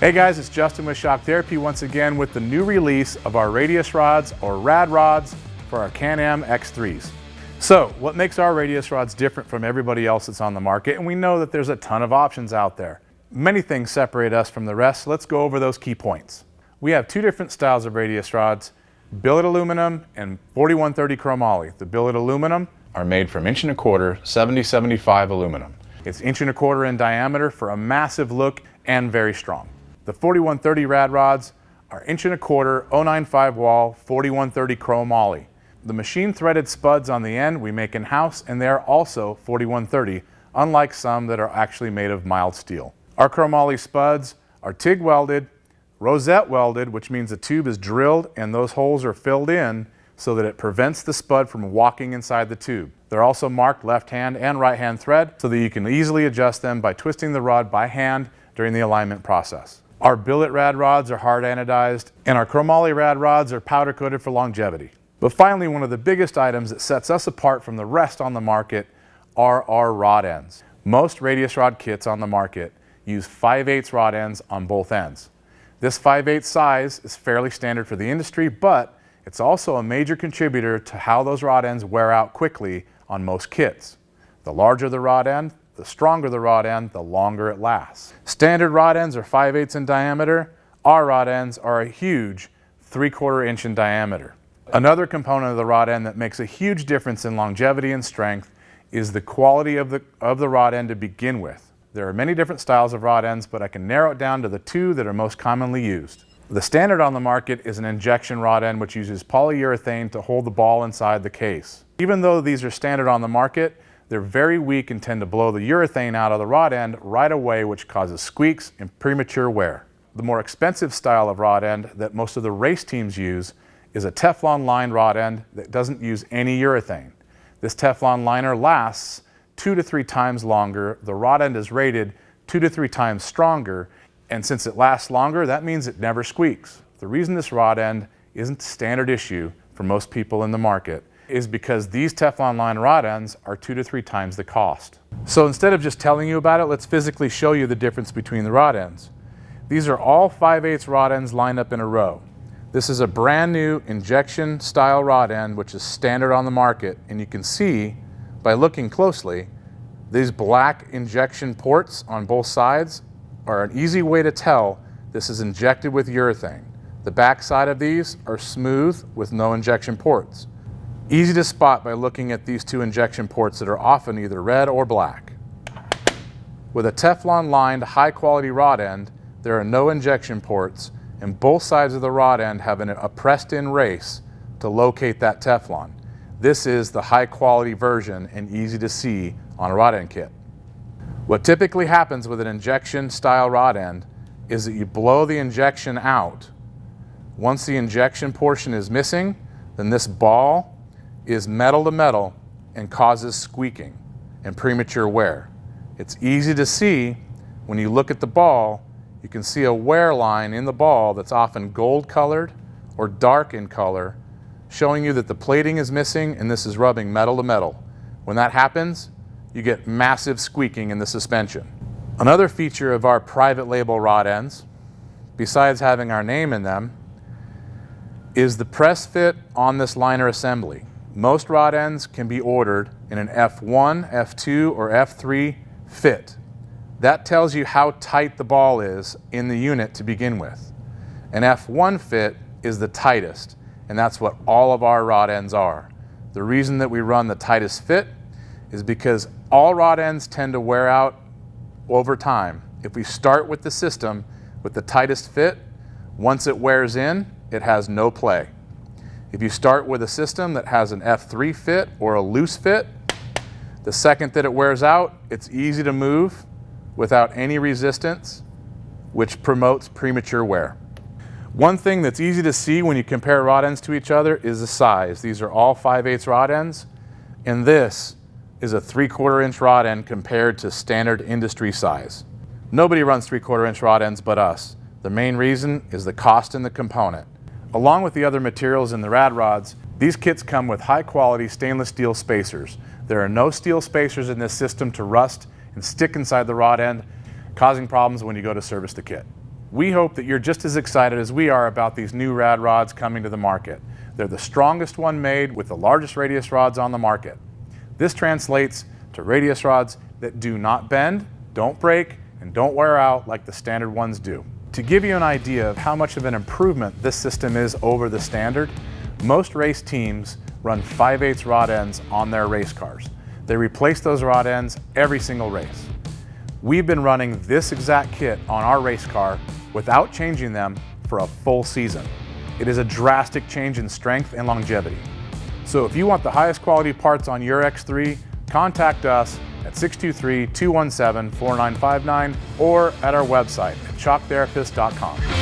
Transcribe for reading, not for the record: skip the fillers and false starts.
Hey guys, it's Justin with Shock Therapy once again with the new release of our radius rods or rad rods for our Can-Am X3s. So what makes our radius rods different from everybody else that's on the market? And we know that there's a ton of options out there. Many things separate us from the rest, so let's go over those key points. We have two different styles of radius rods, billet aluminum and 4130 chromoly. The billet aluminum are made from 1 1/4 70-75 aluminum. It's 1 1/4 in diameter for a massive look and very strong. The 4130 rad rods are 1 1/4 095 wall 4130 chromoly. The machine threaded spuds on the end we make in-house, and they are also 4130, unlike some that are actually made of mild steel. Our chromoly spuds are TIG welded, rosette welded, which means the tube is drilled and those holes are filled in so that it prevents the spud from walking inside the tube. They're also marked left hand and right hand thread so that you can easily adjust them by twisting the rod by hand during the alignment process. Our billet rad rods are hard anodized, and our chromoly rad rods are powder coated for longevity. But finally, one of the biggest items that sets us apart from the rest on the market are our rod ends. Most radius rod kits on the market use 5/8 rod ends on both ends. This 5/8 size is fairly standard for the industry, but it's also a major contributor to how those rod ends wear out quickly on most kits. The larger the rod end, the stronger the rod end, the longer it lasts. Standard rod ends are 5/8 in diameter. Our rod ends are a huge 3/4 inch in diameter. Another component of the rod end that makes a huge difference in longevity and strength is the quality of the rod end to begin with. There are many different styles of rod ends, but I can narrow it down to the two that are most commonly used. The standard on the market is an injection rod end which uses polyurethane to hold the ball inside the case. Even though these are standard on the market, they're very weak and tend to blow the urethane out of the rod end right away, which causes squeaks and premature wear. The more expensive style of rod end that most of the race teams use is a Teflon lined rod end that doesn't use any urethane. This Teflon liner lasts 2 to 3 times longer. The rod end is rated 2 to 3 times stronger, and since it lasts longer, that means it never squeaks. The reason this rod end isn't a standard issue for most people in the market is because these Teflon lined rod ends are 2 to 3 times the cost. So instead of just telling you about it, let's physically show you the difference between the rod ends. These are all 5/8 rod ends lined up in a row. This is a brand new injection style rod end which is standard on the market, and you can see by looking closely these black injection ports on both sides are an easy way to tell this is injected with urethane. The back side of these are smooth with no injection ports. Easy to spot by looking at these two injection ports that are often either red or black. With a Teflon lined high quality rod end, there are no injection ports, and both sides of the rod end have a pressed in race to locate that Teflon. This is the high quality version and easy to see on a rod end kit. What typically happens with an injection style rod end is that you blow the injection out. Once the injection portion is missing, then this ball is metal to metal and causes squeaking and premature wear. It's easy to see when you look at the ball. You can see a wear line in the ball that's often gold colored or dark in color, showing you that the plating is missing and this is rubbing metal to metal. When that happens, you get massive squeaking in the suspension. Another feature of our private label rod ends, besides having our name in them, is the press fit on this liner assembly. Most rod ends can be ordered in an F1, F2, or F3 fit. That tells you how tight the ball is in the unit to begin with. An F1 fit is the tightest, and that's what all of our rod ends are. The reason that we run the tightest fit is because all rod ends tend to wear out over time. If we start with the system with the tightest fit, once it wears in, it has no play. If you start with a system that has an F3 fit or a loose fit, the second that it wears out, it's easy to move without any resistance, which promotes premature wear. One thing that's easy to see when you compare rod ends to each other is the size. These are all 5/8 rod ends, and this is a 3/4 inch rod end compared to standard industry size. Nobody runs 3/4 inch rod ends but us. The main reason is the cost in the component. Along with the other materials in the rad rods, these kits come with high quality stainless steel spacers. There are no steel spacers in this system to rust and stick inside the rod end, causing problems when you go to service the kit. We hope that you're just as excited as we are about these new rad rods coming to the market. They're the strongest one made with the largest radius rods on the market. This translates to radius rods that do not bend, don't break, and don't wear out like the standard ones do. To give you an idea of how much of an improvement this system is over the standard, most race teams run 5/8 rod ends on their race cars. They replace those rod ends every single race. We've been running this exact kit on our race car without changing them for a full season. It is a drastic change in strength and longevity. So if you want the highest quality parts on your X3, contact us at 623-217-4959 or at our website at chalktherapist.com.